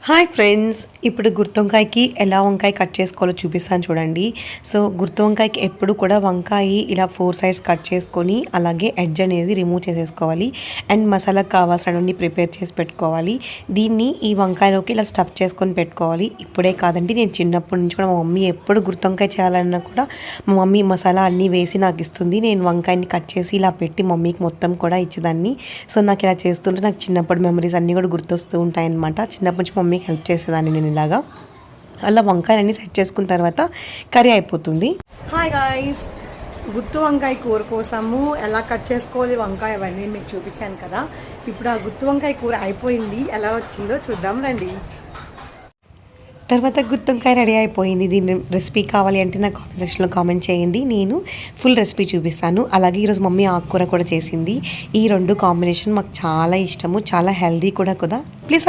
Hi friends, ఇప్పుడు గుత్తి వంకాయకి ఎలా వంకాయ కట్ చేసుకోవాలో చూపిస్తాను చూడండి. సో గుత్తి వంకాయకి ఎప్పుడు కూడా వంకాయ ఇలా 4 సైడ్స్ కట్ చేసుకొని అలాగే ఎడ్జ్ అనేది రిమూవ్ చేసేసుకోవాలి. అండ్ మసాలాకు కావాల్సినవన్నీ ప్రిపేర్ చేసి పెట్టుకోవాలి. దీన్ని ఈ వంకాయలోకి ఇలా స్టఫ్ చేసుకొని పెట్టుకోవాలి. ఇప్పుడే కాదండి, నేను చిన్నప్పటి నుంచి కూడా మా మమ్మీ ఎప్పుడు గుత్తి వంకాయ చేయాలన్నా కూడా మా మమ్మీ మసాలా అన్నీ వేసి నాకు ఇస్తుంది. నేను వంకాయని కట్ చేసి ఇలా పెట్టి మమ్మీకి మొత్తం కూడా ఇచ్చేదాన్ని. సో నాకు ఇలా చేస్తుంటే నాకు చిన్నప్పటి మెమరీస్ అన్నీ కూడా గుర్తొస్తూ ఉంటాయన్నమాట. చిన్నప్పటి నుంచి మమ్మీకి హెల్ప్ చేసేదాన్ని నేను ఇలాగా. అలా వంకాయలన్నీ సెట్ చేసుకున్న తర్వాత కర్రీ అయిపోతుంది. హాయ్ గాయ్స్, గుత్తి వంకాయ కూర కోసము ఎలా కట్ చేసుకోవాలి వంకాయ అవన్నీ మీకు చూపించాను కదా. ఇప్పుడు ఆ గుత్తి వంకాయ కూర అయిపోయింది, ఎలా వచ్చిందో చూద్దాం రండి. తర్వాత గుత్తి వంకాయ రెడీ అయిపోయింది. దీని రెసిపీ కావాలి అంటే నాకు కామెంట్ సెక్షన్లో కామెంట్ చేయండి, నేను ఫుల్ రెసిపీ చూపిస్తాను. అలాగే ఈరోజు మమ్మీ ఆకుకూర కూడా చేసింది. ఈ రెండు కాంబినేషన్ మాకు చాలా ఇష్టము, చాలా హెల్దీ కూడా కదా. ప్లీజ్